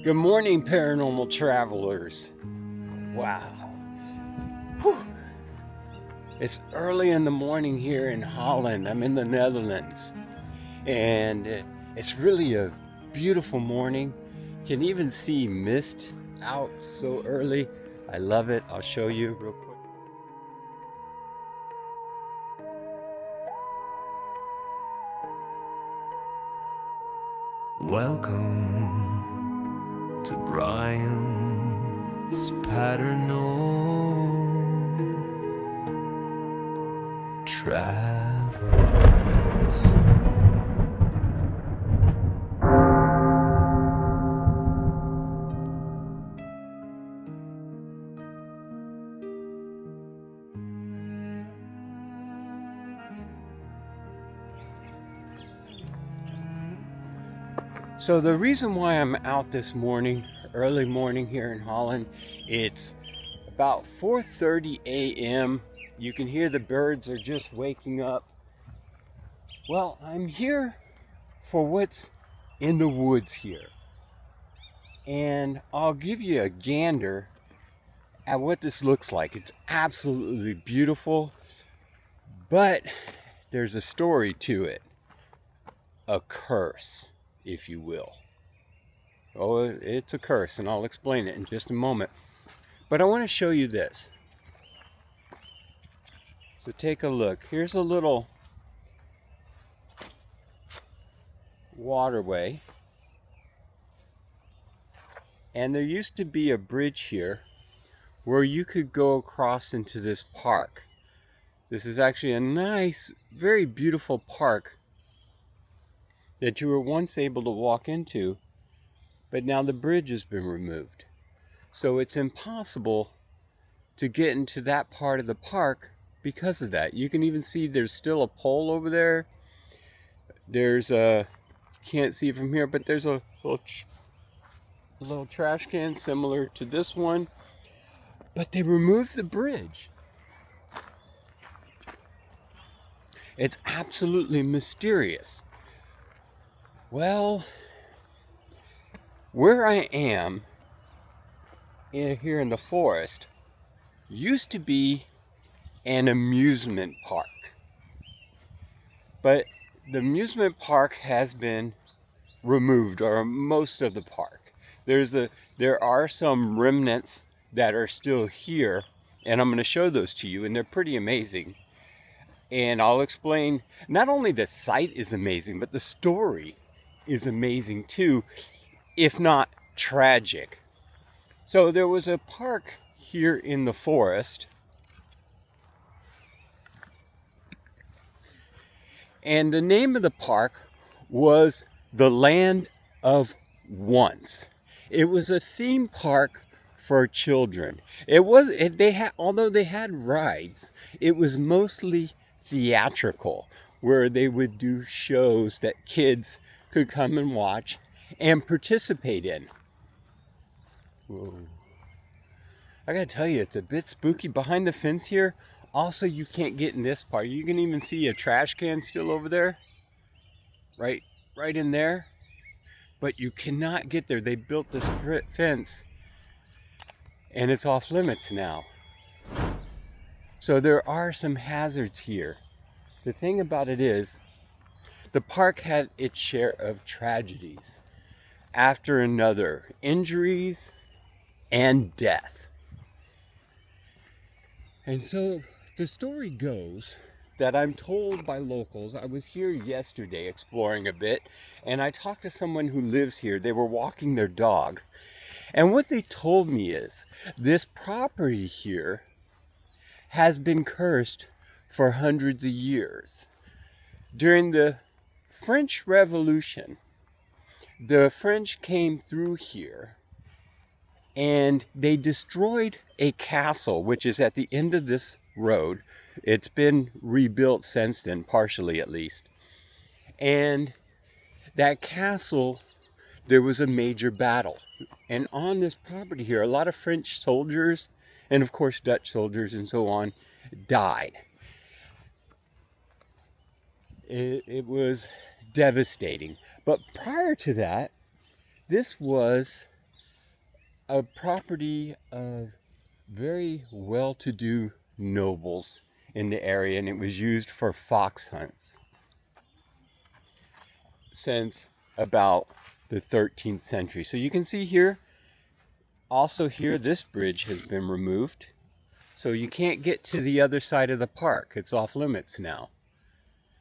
Good morning, paranormal travelers. Wow. Whew. It's early in the morning here in Holland. I'm in the Netherlands. And it's really a beautiful morning. You can even see mist out so early. I love it. I'll show you real quick. Welcome to Brian's Paranormal Travels. So the reason why I'm out this morning, early morning here in Holland, it's about 4:30 a.m. You can hear the birds are just waking up. Well, I'm here for what's in the woods here. And I'll give you a gander at what this looks like. It's absolutely beautiful, but there's a story to it. A curse, if you will. Oh, it's a curse, and I'll explain it in just a moment. But I want to show you this. So take a look. Here's a little waterway. And there used to be a bridge here where you could go across into this park. This is actually a nice, very beautiful park that you were once able to walk into, but now the bridge has been removed. So it's impossible to get into that part of the park because of that. You can even see there's still a pole over there. There's a, you can't see it from here, but there's a little trash can similar to this one. But they removed the bridge. It's absolutely mysterious. Well, where I am here in the forest used to be an amusement park. But the amusement park has been removed, or most of the park. There are some remnants that are still here, and I'm going to show those to you, and they're pretty amazing. And I'll explain, not only the site is amazing, but the story is amazing too, if not tragic. So there was a park here in the forest, and the name of the park was the Land of Once. It was a theme park for children. Although they had rides, it was mostly theatrical, where they would do shows that kids could come and watch and participate in. Whoa. I gotta tell you, it's a bit spooky behind the fence here. Also, you can't get in this part. You can even see a trash can still over there, right in there. But you cannot get there. They built this fence, and it's off limits now. So there are some hazards here. The thing about it is, the park had its share of tragedies after another, injuries and death. And so the story goes that I'm told by locals. I was here yesterday exploring a bit, and I talked to someone who lives here. They were walking their dog. And what they told me is this property here has been cursed for hundreds of years. During the French Revolution, the French came through here and they destroyed a castle, which is at the end of this road. It's been rebuilt since then, partially at least. And that castle, there was a major battle. And on this property here, a lot of French soldiers, and of course Dutch soldiers and so on, died. It was devastating. But prior to that, this was a property of very well-to-do nobles in the area, and it was used for fox hunts since about the 13th century. So you can see here, also here, this bridge has been removed. So you can't get to the other side of the park. It's off limits now,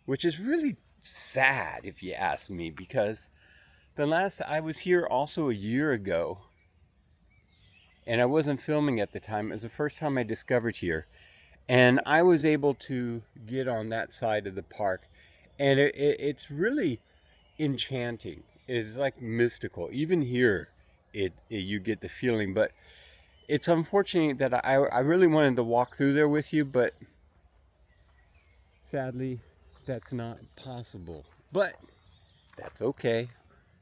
which is really sad if you ask me, because the last I was here also a year ago, and I wasn't filming at the time. It was the first time I discovered here, and I was able to get on that side of the park, and it's really enchanting. It's like mystical. Even here, you get the feeling, but it's unfortunate that I really wanted to walk through there with you, but sadly, that's not possible. But that's okay.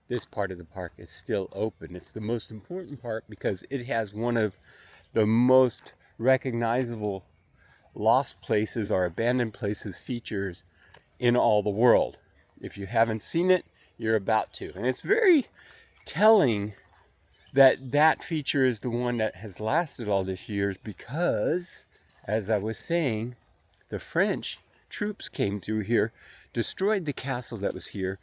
This part of the park is still open. It's the most important part because it has one of the most recognizable lost places or abandoned places features in all the world. If you haven't seen it, you're about to. And it's very telling that that feature is the one that has lasted all these years because, as I was saying, the French troops came through here, destroyed the castle that was here,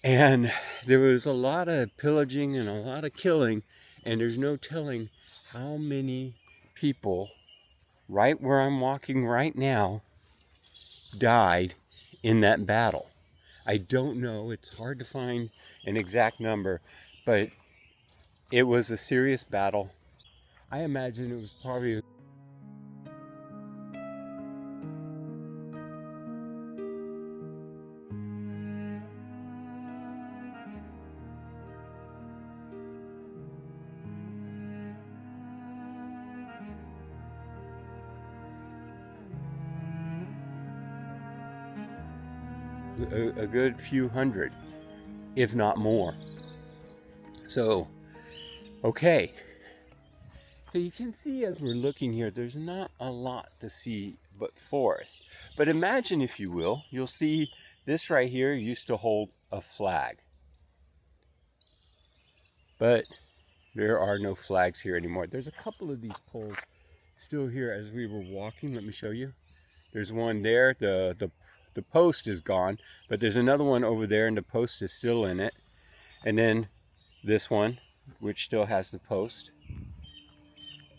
and there was a lot of pillaging and a lot of killing, and there's no telling how many people right where I'm walking right now died in that battle. I don't know, it's hard to find an exact number, but it was a serious battle. I imagine it was probably a good few hundred, if not more. So, okay. So you can see as we're looking here, there's not a lot to see but forest. But imagine, if you will, you'll see this right here used to hold a flag. But there are no flags here anymore. There's a couple of these poles still here as we were walking. Let me show you. There's one there. The post is gone, but there's another one over there and the post is still in it. And then this one, which still has the post.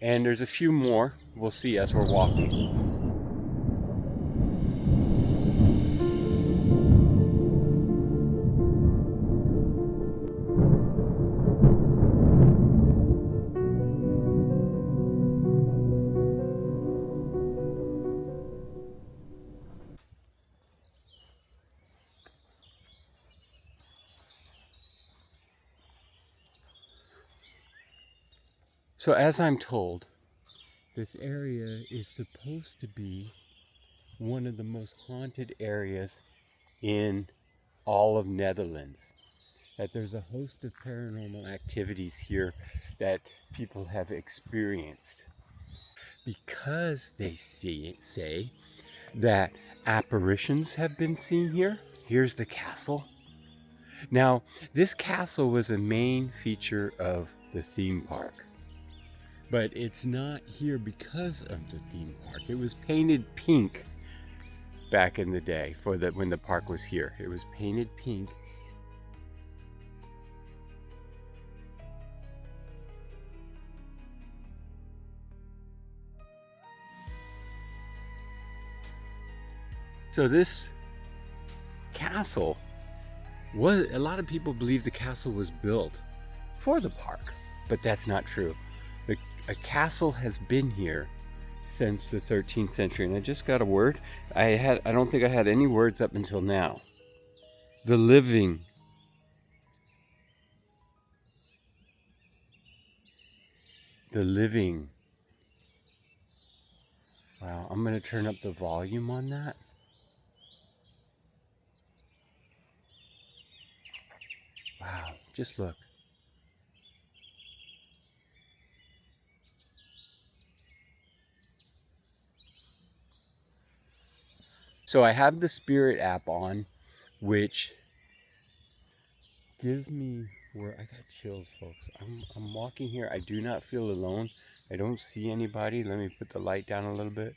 And there's a few more we'll see as we're walking. So as I'm told, this area is supposed to be one of the most haunted areas in all of Netherlands. That there's a host of paranormal activities here that people have experienced. Because they say that apparitions have been seen here. Here's the castle. Now, this castle was a main feature of the theme park. But it's not here because of the theme park. It was painted pink back in the day when the park was here. It was painted pink. So this castle was, a lot of people believe the castle was built for the park, but that's not true. A castle has been here since the 13th century, and I just got a word. I don't think I had any words up until now. The living. The living. Wow, I'm going to turn up the volume on that. Wow, just look. So I have the Spirit app on, which gives me where I got chills, folks. I'm walking here. I do not feel alone. I don't see anybody. Let me put the light down a little bit.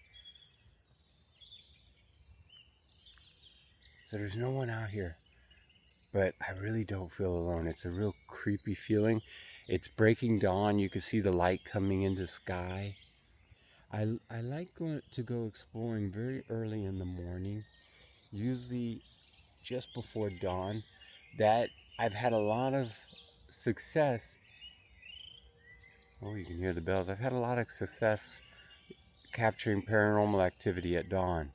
So there's no one out here, but I really don't feel alone. It's a real creepy feeling. It's breaking dawn. You can see the light coming into the sky. I like going to go exploring very early in the morning, usually just before dawn. That I've had a lot of success. Oh, you can hear the bells. I've had a lot of success capturing paranormal activity at dawn.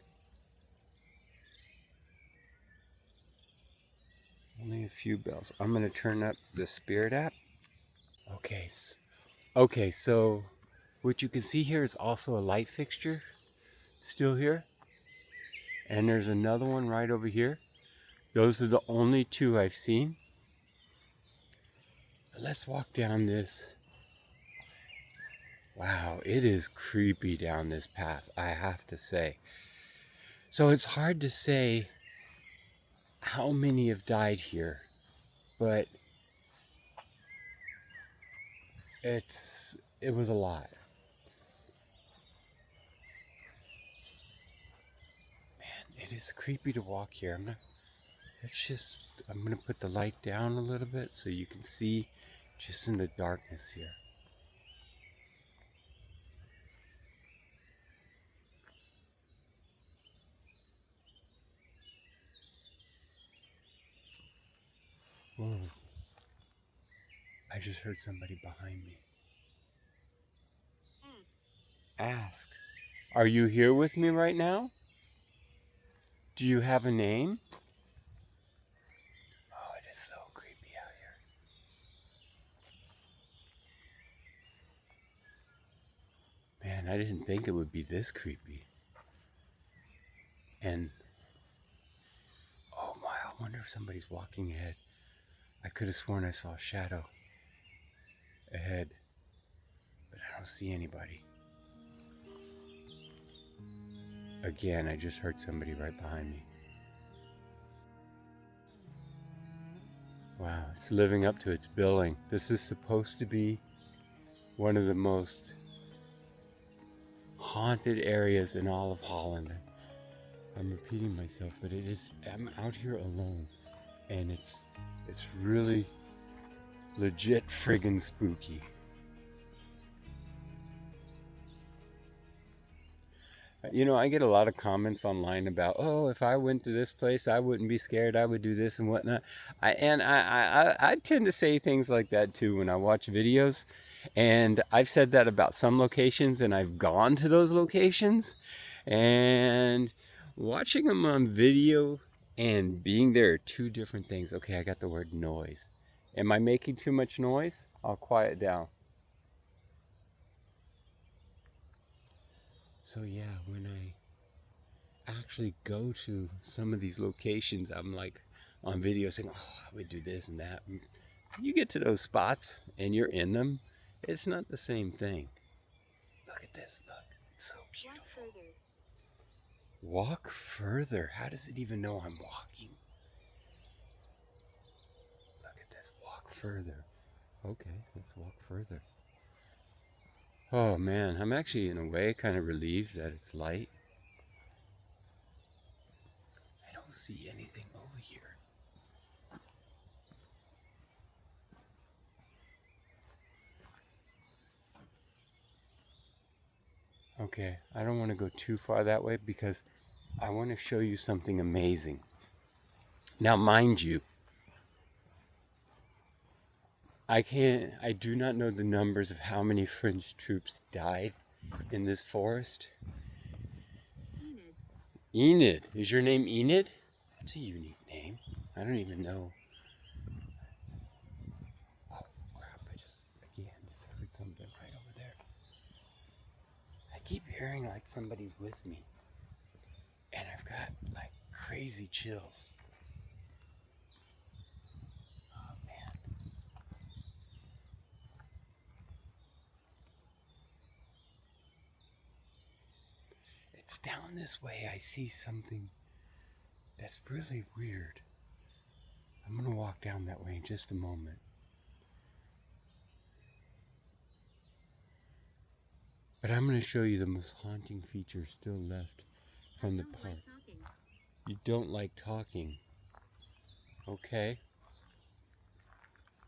Only a few bells. I'm going to turn up the spirit app. Okay. Okay, so what you can see here is also a light fixture still here. And there's another one right over here. Those are the only two I've seen. Let's walk down this. Wow, it is creepy down this path, I have to say. So it's hard to say how many have died here, but it was a lot. Man, it is creepy to walk here. I'm gonna put the light down a little bit so you can see just in the darkness here. Whoa. I just heard somebody behind me. Ask. Are you here with me right now? Do you have a name? Oh, it is so creepy out here. Man, I didn't think it would be this creepy. And, oh my, I wonder if somebody's walking ahead. I could have sworn I saw a shadow ahead, but I don't see anybody. Again, I just heard somebody right behind me. Wow, it's living up to its billing. This is supposed to be one of the most haunted areas in all of Holland. I'm repeating myself, but I'm out here alone, and it's really legit friggin' spooky. You know, I get a lot of comments online about, oh, if I went to this place, I wouldn't be scared. I would do this and whatnot. I tend to say things like that too when I watch videos. And I've said that about some locations, and I've gone to those locations. And watching them on video and being there are two different things. Okay, I got the word noise. Am I making too much noise? I'll quiet down. So yeah, when I actually go to some of these locations, I'm like on video saying, oh, I would do this and that. And you get to those spots and you're in them, it's not the same thing. Look at this, look, it's so beautiful. Walk further. How does it even know I'm walking? Look at this, walk further. Okay, let's walk further. Oh man, I'm actually in a way kind of relieved that it's light. I don't see anything over here. Okay, I don't want to go too far that way because I want to show you something amazing. Now, mind you, I do not know the numbers of how many French troops died in this forest. Enid. Is your name Enid? That's a unique name. I don't even know. Oh crap, again, just heard something right over there. I keep hearing like somebody's with me. And I've got like crazy chills. Oh man. It's down this way. I see something that's really weird. I'm gonna walk down that way in just a moment. But I'm going to show you the most haunting feature still left from the park. You don't like talking. Okay.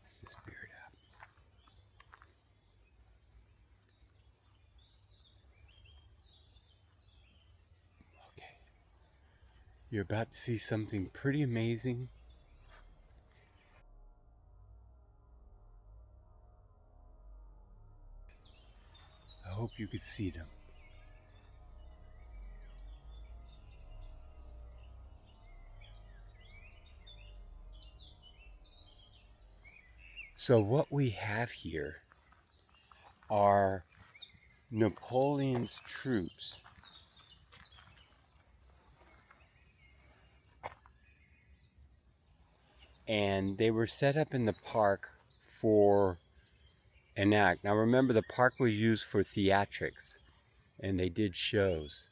It's the spirit out. Okay. You're about to see something pretty amazing. I hope you could see them. So what we have here are Napoleon's troops. And they were set up in the park for an act. Now remember, the park was used for theatrics, and they did shows.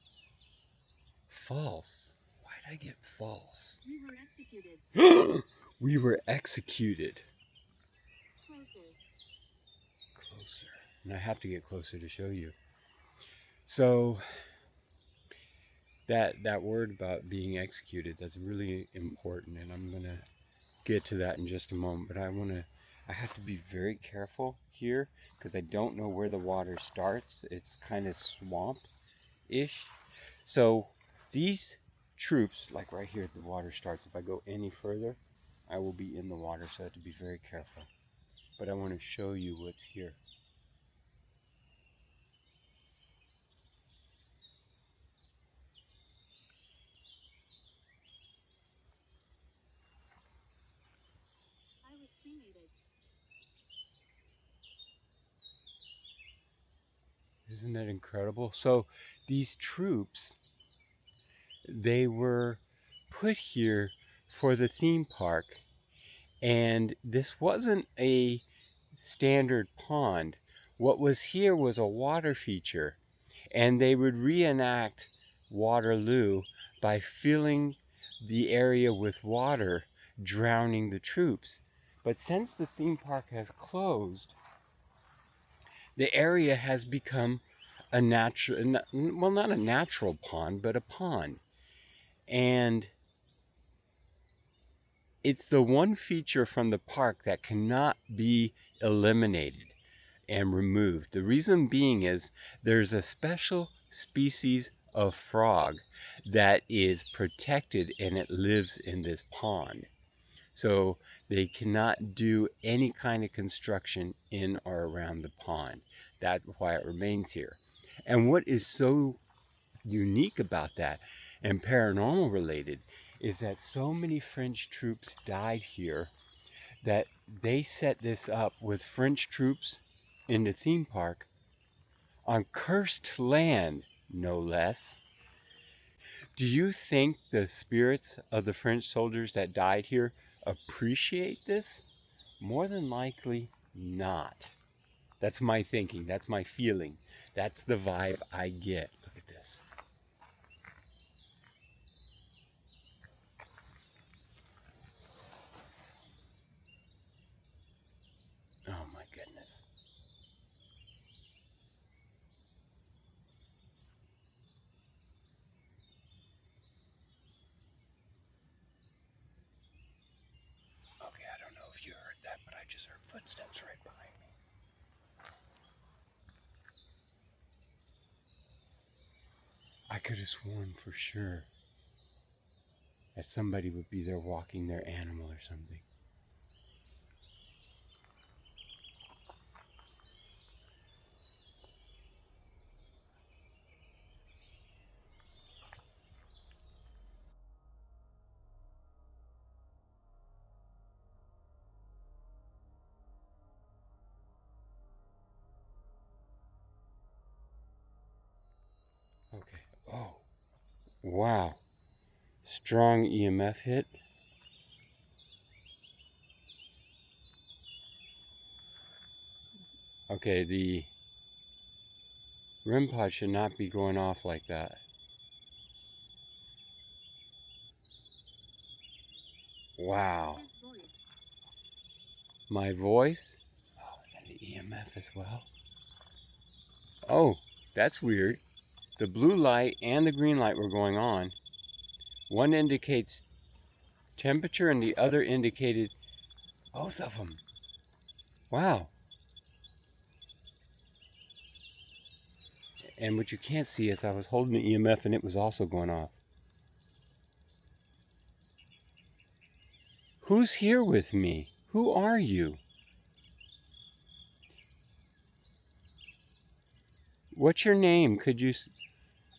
False. Why did I get false? We were executed. We were executed. Closer. Closer. And I have to get closer to show you. So that word about being executed, that's really important, and I'm gonna get to that in just a moment. But I have to be very careful here because I don't know where the water starts. It's kind of swamp-ish. So these troops, like right here, the water starts. If I go any further, I will be in the water, so I have to be very careful. But I want to show you what's here. I was cremated. Isn't that incredible? So these troops, they were put here for the theme park, and this wasn't a standard pond. What was here was a water feature, and they would reenact Waterloo by filling the area with water, drowning the troops. But since the theme park has closed, the area has become a natural, well, not a natural pond, but a pond. And it's the one feature from the park that cannot be eliminated and removed. The reason being is there's a special species of frog that is protected, and it lives in this pond. So they cannot do any kind of construction in or around the pond. That's why it remains here. And what is so unique about that, and paranormal related, is that so many French troops died here that they set this up with French troops in the theme park on cursed land, no less. Do you think the spirits of the French soldiers that died here appreciate this? More than likely not. That's my thinking. That's my feeling. That's the vibe I get. Look at this. Oh my goodness. Okay, I don't know if you heard that, but I just heard footsteps right behind me. I could have sworn for sure that somebody would be there walking their animal or something. Okay. Oh, wow. Strong EMF hit. Okay, the REM pod should not be going off like that. Wow. His voice. My voice? Oh, and the EMF as well. Oh, That's weird. The blue light and the green light were going on. One indicates temperature and the other indicated both of them. Wow. And what you can't see is I was holding the EMF and it was also going off. Who's here with me? Who are you? What's your name? Could you...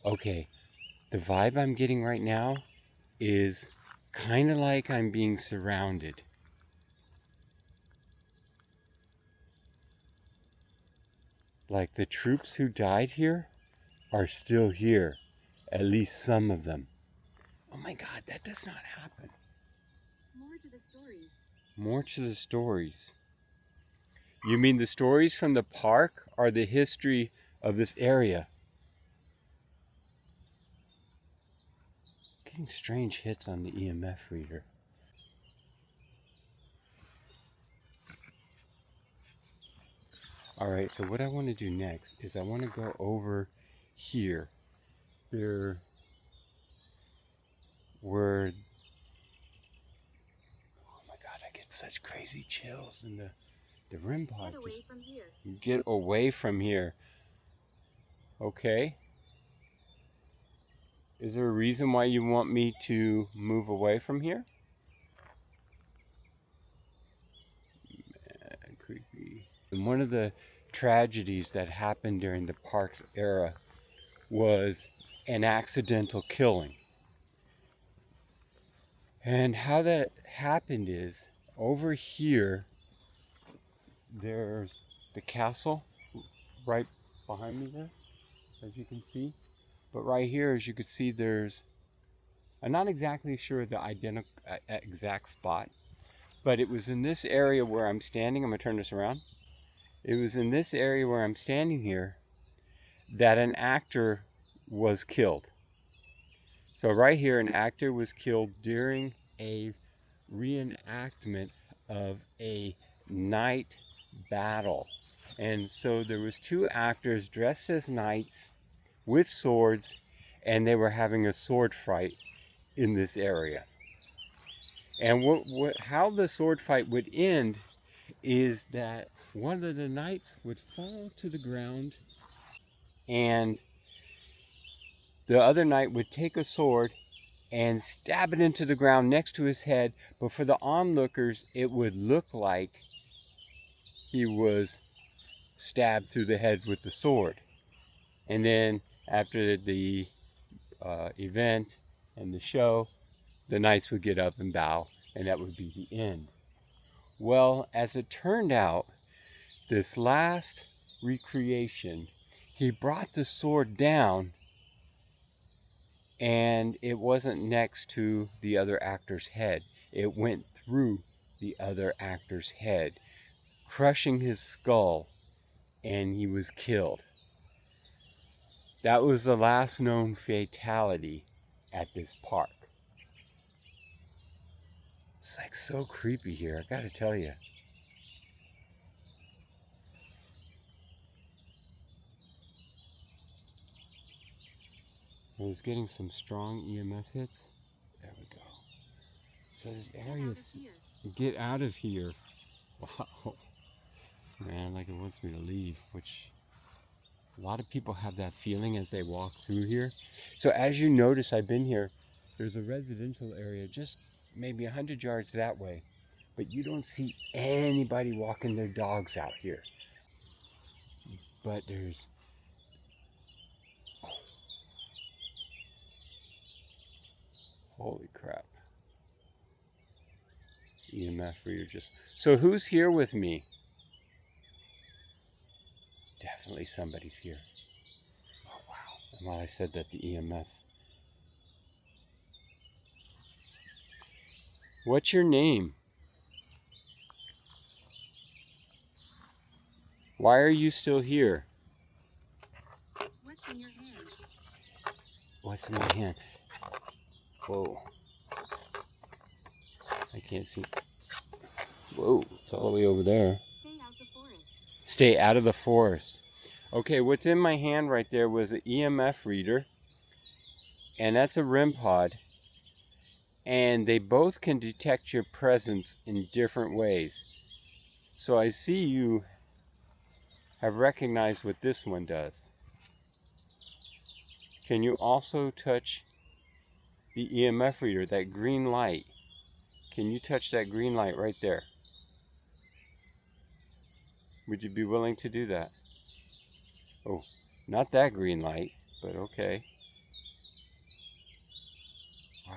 Okay, the vibe I'm getting right now is kind of like I'm being surrounded. Like the troops who died here are still here. At least some of them. Oh my God, that does not happen. More to the stories. More to the stories. You mean the stories from the park or the history of this area? Getting strange hits on the EMF reader. All right, so what I want to do next is I want to go over here. There were... Oh my God, I get such crazy chills in the REM pod. Get away from here. Get away from here. Okay. Is there a reason why you want me to move away from here? Creepy. And one of the tragedies that happened during the park's era was an accidental killing. And how that happened is over here, there's the castle right behind me there, as you can see. But right here, as you can see, there's, I'm not exactly sure the exact spot, but it was in this area where I'm standing. I'm gonna turn this around. It was in this area where I'm standing here that an actor was killed. So right here, an actor was killed during a reenactment of a night battle. And so there was two actors dressed as knights with swords, and they were having a sword fight in this area. And how the sword fight would end is that one of the knights would fall to the ground, and the other knight would take a sword and stab it into the ground next to his head. But for the onlookers, it would look like he was stabbed through the head with the sword. And then after the event and the show, the knights would get up and bow, and that would be the end. Well, as it turned out, this last recreation, he brought the sword down, and it wasn't next to the other actor's head. It went through the other actor's head, crushing his skull, and he was killed. That was the last known fatality at this park. It's like so creepy here, I gotta tell you. I was getting some strong EMF hits. There we go. So this area is... Get out of here. Wow. Man, like it wants me to leave, which a lot of people have that feeling as they walk through here. So as you notice, I've been here, there's a residential area just maybe 100 yards that way, but you don't see anybody walking their dogs out here. But there's... Holy crap. EMF reader just... So who's here with me? Definitely somebody's here. Oh wow. And while I said that, the EMF. What's your name? Why are you still here? What's in your hand? What's in my hand? Whoa. I can't see. Whoa, it's all the way over there. Stay out the forest. Stay out of the forest. Okay, what's in my hand right there was an EMF reader, and that's a REM pod. And they both can detect your presence in different ways. So I see you have recognized what this one does. Can you also touch the EMF reader, that green light? Can you touch that green light right there? Would you be willing to do that? Oh, not that green light, but okay. Wow.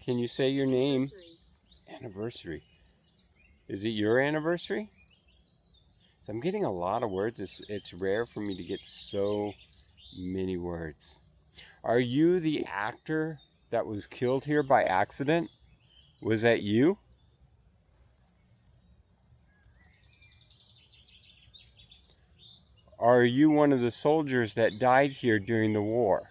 Can you say your name? Anniversary. Is it your anniversary? So I'm getting a lot of words. It's rare for me to get so many words. Are you the actor that was killed here by accident? Was that you? Are you one of the soldiers that died here during the war?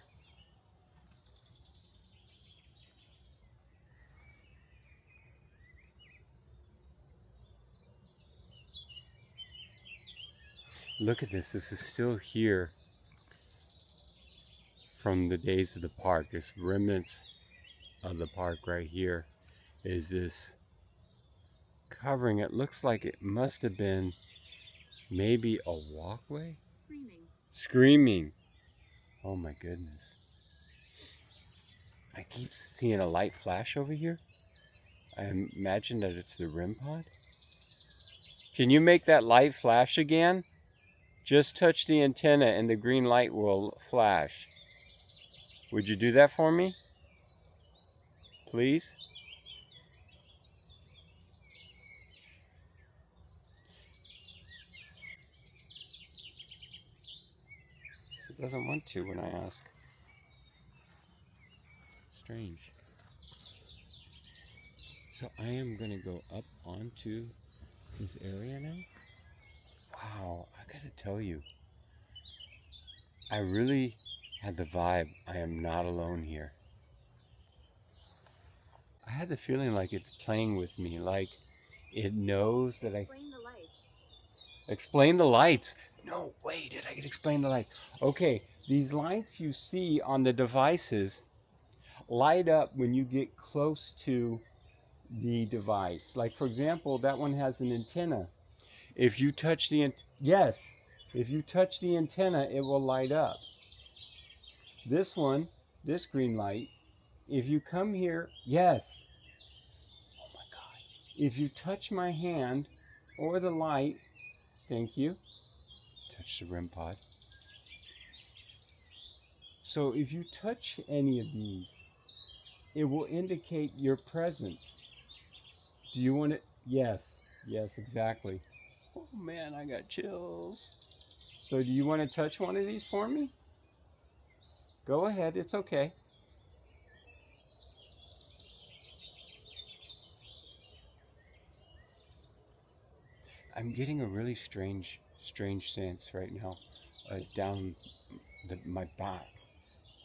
Look at this. This is still here from the days of the park. This remnants of the park right here is this covering. It looks like it must have been maybe a walkway. Screaming. Oh my goodness. I keep seeing a light flash over here. I imagine that it's the REM pod. Can you make that light flash again? Just touch the antenna and the green light will flash. Would you do that for me? Please? It doesn't want to when I ask. Strange. So I am going to go up onto this area now. Wow, I gotta tell you, I really had the vibe I am not alone here. I had the feeling like it's playing with me, like it knows that I... Explain the lights. Explain the lights. No way did I get explain the lights. Okay, these lights you see on the devices light up when you get close to the device. Like for example, that one has an antenna. If you touch the yes, if you touch the antenna, it will light up. This one, this green light, if you come here, yes. Oh my God. If you touch my hand or the light, thank you. Touch the REM pod. So if you touch any of these, it will indicate your presence. Do you want it? Yes. Yes, exactly. Oh man, I got chills. So do you want to touch one of these for me? Go ahead, it's okay. I'm getting a really strange sense right now down my back,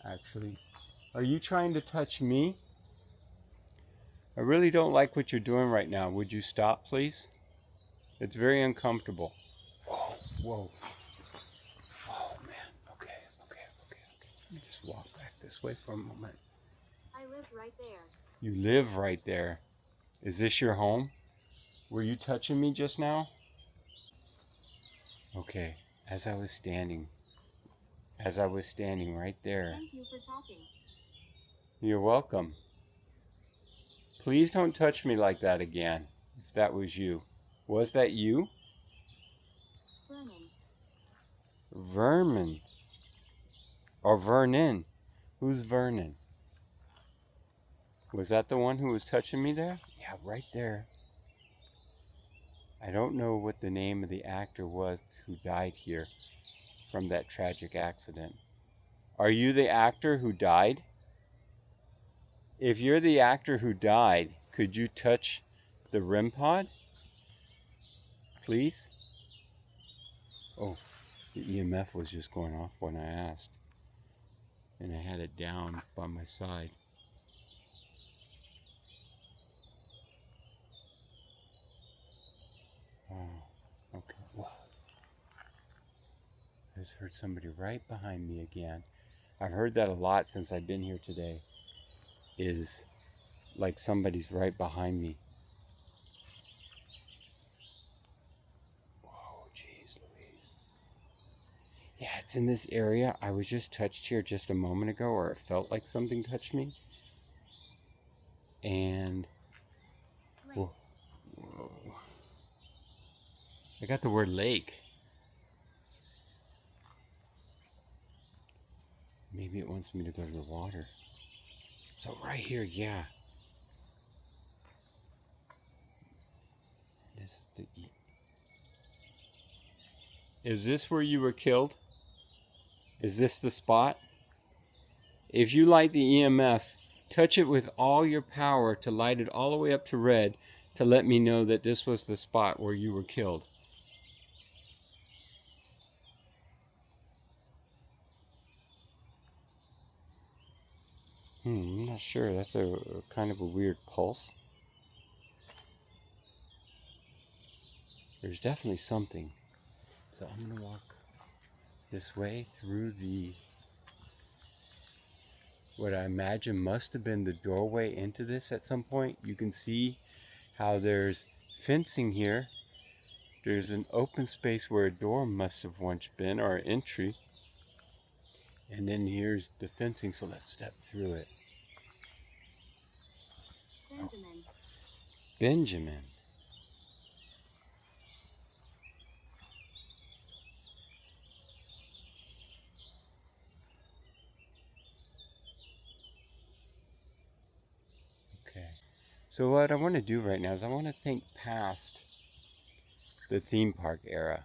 actually. Are you trying to touch me? I really don't like what you're doing right now. Would you stop, please? It's very uncomfortable. Whoa, whoa. Oh, man. Okay. Let me just walk back this way for a moment. I live right there. You live right there. Is this your home? Were you touching me just now? Okay. As I was standing right there. Thank you for talking. You're welcome. Please don't touch me like that again, if that was you. Was that you? Vernon. Vermin. Or Vernon. Who's Vernon? Was that the one who was touching me there? Yeah, right there. I don't know what the name of the actor was who died here from that tragic accident. Are you the actor who died? If you're the actor who died, could you touch the REM pod? Please? Oh, the EMF was just going off when I asked. And I had it down by my side. just heard somebody right behind me again. I've heard that a lot since I've been here today. Is like somebody's right behind me. Whoa, jeez Louise. Yeah, it's in this area. I was just touched here just a moment ago, or it felt like something touched me. And whoa, whoa. I got the word lake. Maybe it wants me to go to the water. So right here, yeah. Is this where you were killed? Is this the spot? If you light the EMF, touch it with all your power to light it all the way up to red to let me know that this was the spot where you were killed. I'm not sure. That's a kind of a weird pulse. There's definitely something. So I'm going to walk this way through what I imagine must have been the doorway into this at some point. You can see how there's fencing here. There's an open space where a door must have once been, or an entry. And then here's the fencing, so let's step through it. Benjamin. Oh. Benjamin. Okay. So what I want to do right now is I want to think past the theme park era.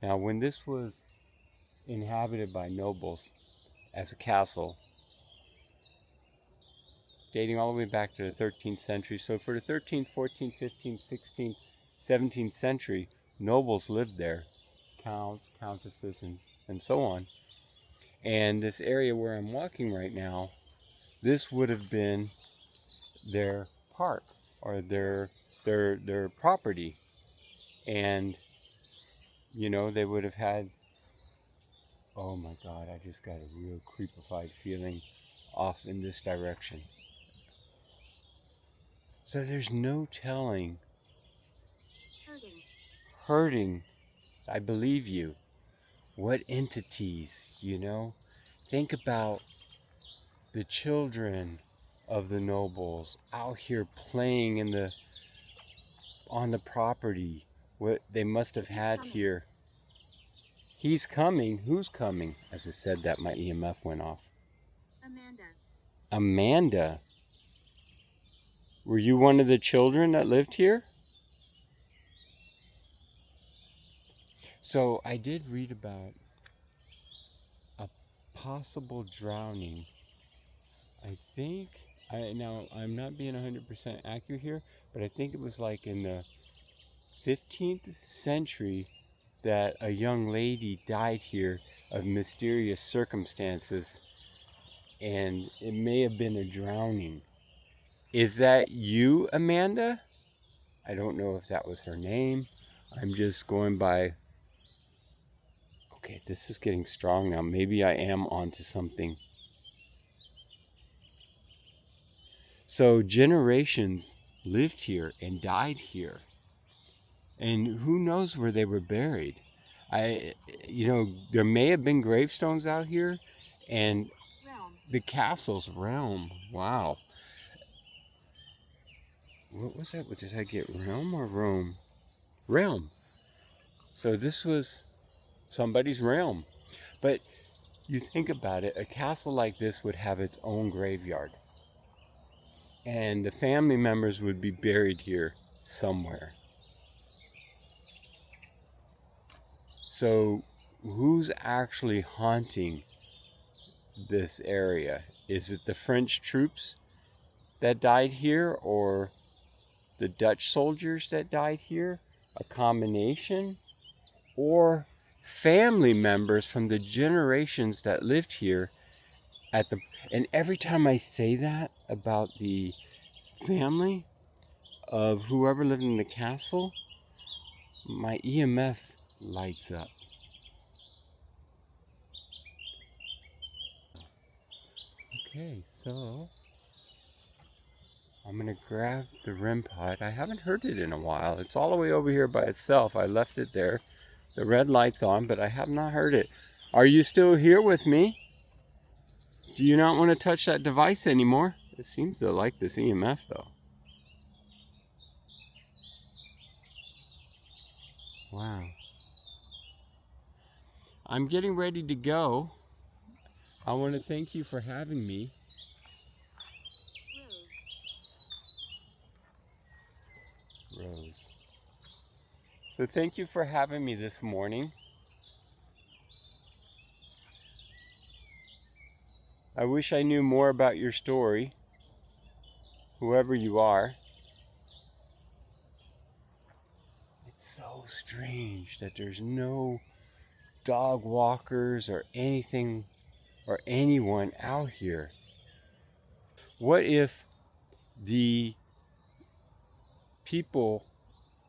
Now, when this was inhabited by nobles as a castle, dating all the way back to the 13th century. So for the 13th, 14th, 15th, 16th, 17th century, nobles lived there, counts, countesses, and so on. And this area where I'm walking right now, this would have been their park or their property. And you know, they would have had, oh my god, I just got a real creepified feeling off in this direction. So there's no telling. Hurting, I believe you. What entities, you know? Think about the children of the nobles out here playing on the property. What they must have had here. He's coming. Who's coming? As I said that, my EMF went off. Amanda. Amanda. Were you one of the children that lived here? So I did read about a possible drowning. I think, now I'm not being 100% accurate here, but I think it was like in the 15th century that a young lady died here of mysterious circumstances, and it may have been a drowning. Is that you, Amanda? I don't know if that was her name. I'm just going by. Okay, this is getting strong now. Maybe I am onto something. So generations lived here and died here. And who knows where they were buried. There may have been gravestones out here, and Realm. the castle's realm. Wow. What was that? What did I get? Realm or Rome? Realm. So this was somebody's realm. But you think about it, a castle like this would have its own graveyard. And the family members would be buried here somewhere. So who's actually haunting this area? Is it the French troops that died here, or the Dutch soldiers that died here? A combination? Or family members from the generations that lived here and every time I say that about the family of whoever lived in the castle, my EMF lights up. Okay, so I'm gonna grab the REM pod. I haven't heard it in a while. It's all the way over here by itself. I left it there. The red light's on, but I have not heard it. Are you still here with me? Do you not want to touch that device anymore? It seems to like this EMF though. Wow. I'm getting ready to go. I want to thank you for having me. Rose. Rose. So thank you for having me this morning. I wish I knew more about your story, whoever you are. It's so strange that there's no dog walkers or anything or anyone out here. What if the people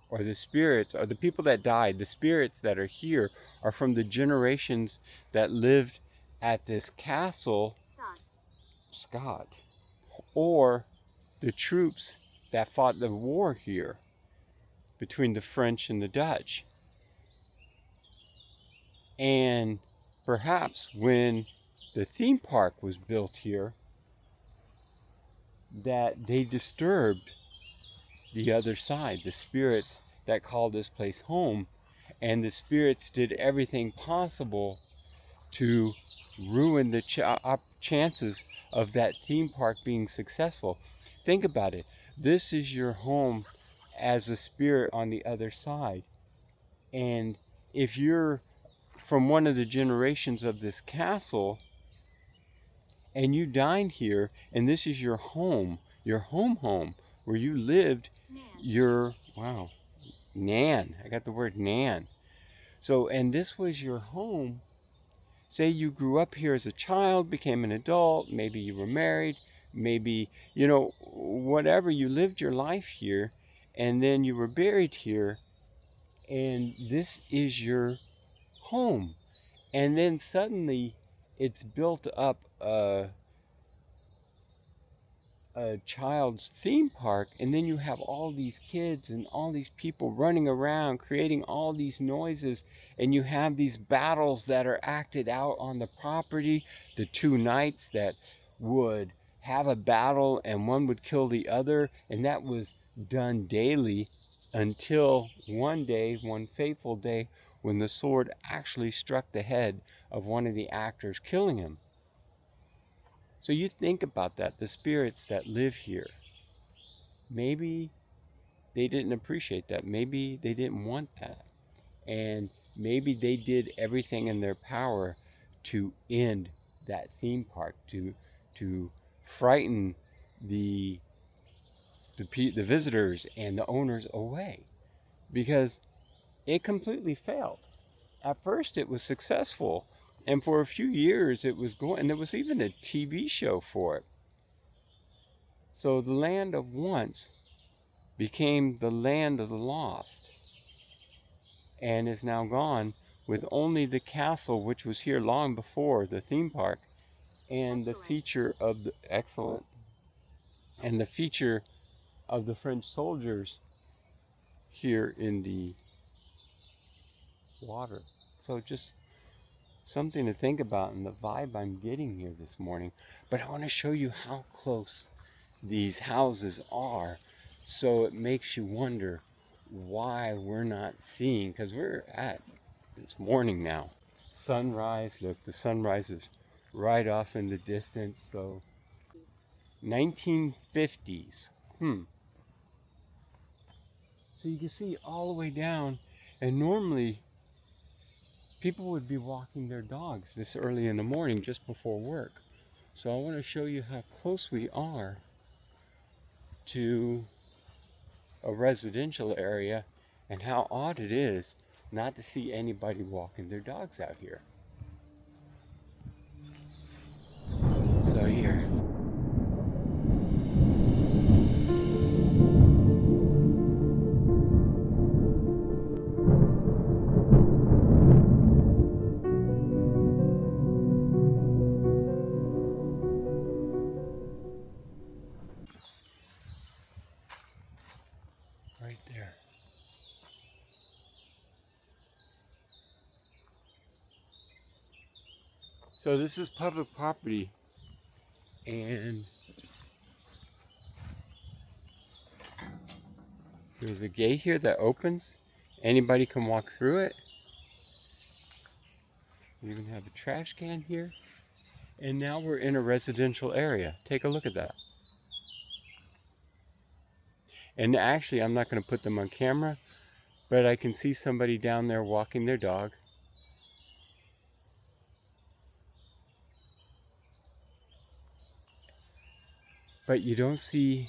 or the spirits or the people that died, the spirits that are here, are from the generations that lived at this castle, Scott, or the troops that fought the war here between the French and the Dutch? And perhaps when the theme park was built here, that they disturbed the other side, the spirits that called this place home, and the spirits did everything possible to ruin the chances of that theme park being successful. Think about it. This is your home as a spirit on the other side. And if you're from one of the generations of this castle and you dined here and this is your home where you lived, Nan. your, wow, Nan. I got the word Nan. So, and this was your home. Say you grew up here as a child, became an adult, maybe you were married, maybe, whatever, you lived your life here, and then you were buried here, and this is your home. And then suddenly it's built up a child's theme park, and then you have all these kids and all these people running around creating all these noises, and you have these battles that are acted out on the property, the two knights that would have a battle and one would kill the other, and that was done daily until one day, one fateful day, when the sword actually struck the head of one of the actors, killing him. So you think about that, the spirits that live here. Maybe they didn't appreciate that. Maybe they didn't want that. And maybe they did everything in their power to end that theme park, to frighten the the visitors and the owners away, because it completely failed. At first it was successful, and for a few years it was going, and there was even a TV show for it. So the land of once became the land of the lost, and is now gone, with only the castle, which was here long before the theme park, and the feature of the excellent and the feature of the French soldiers here in the water. So just something to think about in the vibe I'm getting here this morning. But I want to show you how close these houses are, so it makes you wonder why we're not seeing, because it's morning now. Sunrise, look, the sunrise is right off in the distance. So 1950s. So you can see all the way down, and normally people would be walking their dogs this early in the morning just before work. So I want to show you how close we are to a residential area, and how odd it is not to see anybody walking their dogs out here. So here. So this is public property, and there's a gate here that opens. Anybody can walk through it. We even have a trash can here. And now we're in a residential area. Take a look at that. And actually, I'm not going to put them on camera, but I can see somebody down there walking their dog. But you don't see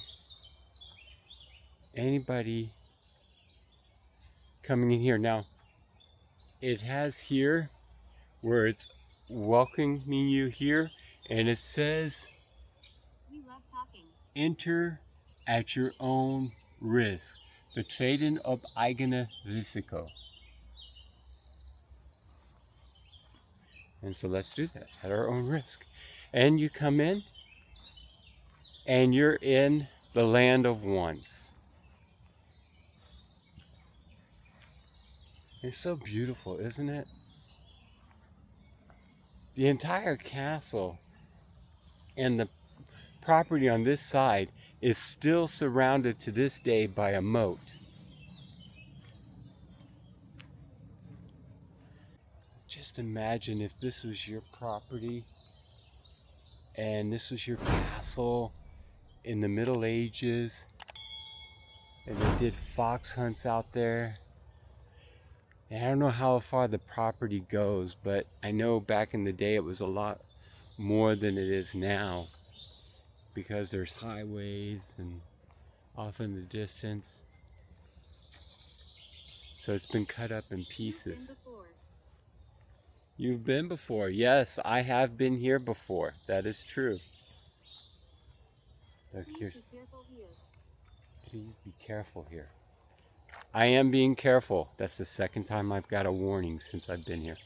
anybody coming in here. Now, it has here where it's welcoming you here, and it says, "We love talking. Enter at your own risk. Betreten op eigene Risiko." And so let's do that at our own risk. And you come in, and you're in the land of once. It's so beautiful, isn't it? The entire castle and the property on this side is still surrounded to this day by a moat. Just imagine if this was your property and this was your castle in the Middle Ages, and they did fox hunts out there. And I don't know how far the property goes, but I know back in the day it was a lot more than it is now, because there's highways and off in the distance. So it's been cut up in pieces. You've been before. Yes, I have been here before. That is true. Look, here's... Please be careful here. I am being careful. That's the second time I've got a warning since I've been here.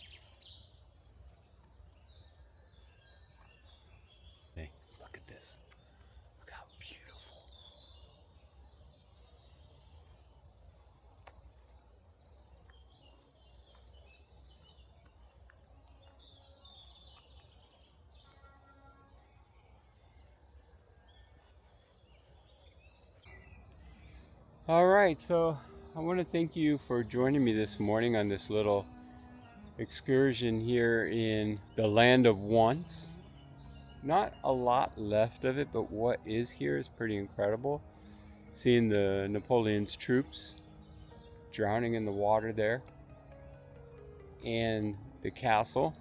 Hey, look at this. Look how beautiful. All right, so I want to thank you for joining me this morning on this little excursion here in the land of once. Not a lot left of it, but what is here is pretty incredible. Seeing the Napoleon's troops drowning in the water there, and the castle,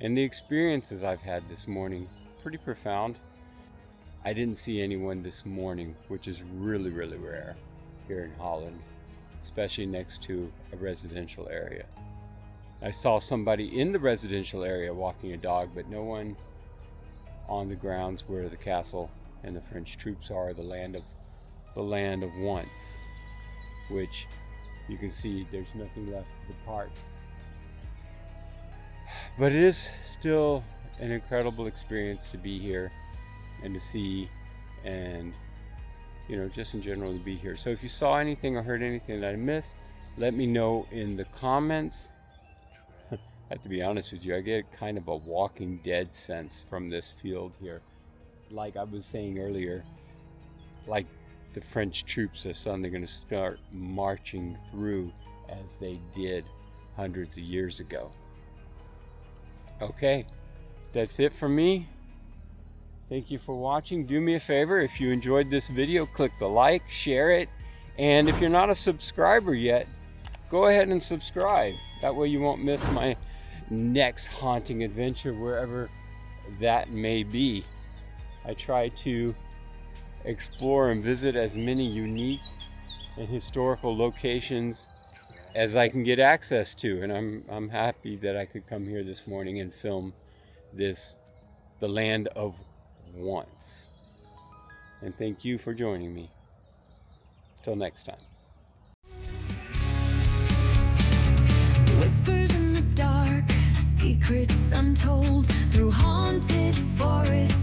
and the experiences I've had this morning, pretty profound. I didn't see anyone this morning, which is really, really rare here in Holland, especially next to a residential area. I saw somebody in the residential area walking a dog, but no one on the grounds where the castle and the French troops are, the land of once, which you can see there's nothing left of the park. But it is still an incredible experience to be here and to see, and just in general to be here. So if you saw anything or heard anything that I missed, let me know in the comments. I have to be honest with you, I get kind of a Walking Dead sense from this field here. Like I was saying earlier, like the French troops are suddenly going to start marching through as they did hundreds of years ago. Okay, that's it from me. Thank you for watching. Do me a favor, if you enjoyed this video, click the like, share it, and if you're not a subscriber yet, go ahead and subscribe. That way you won't miss my next haunting adventure, wherever that may be. I try to explore and visit as many unique and historical locations as I can get access to, and I'm happy that I could come here this morning and film this, the land of once. And thank you for joining me. Till next time. Whispers in the dark, secrets untold through haunted forests.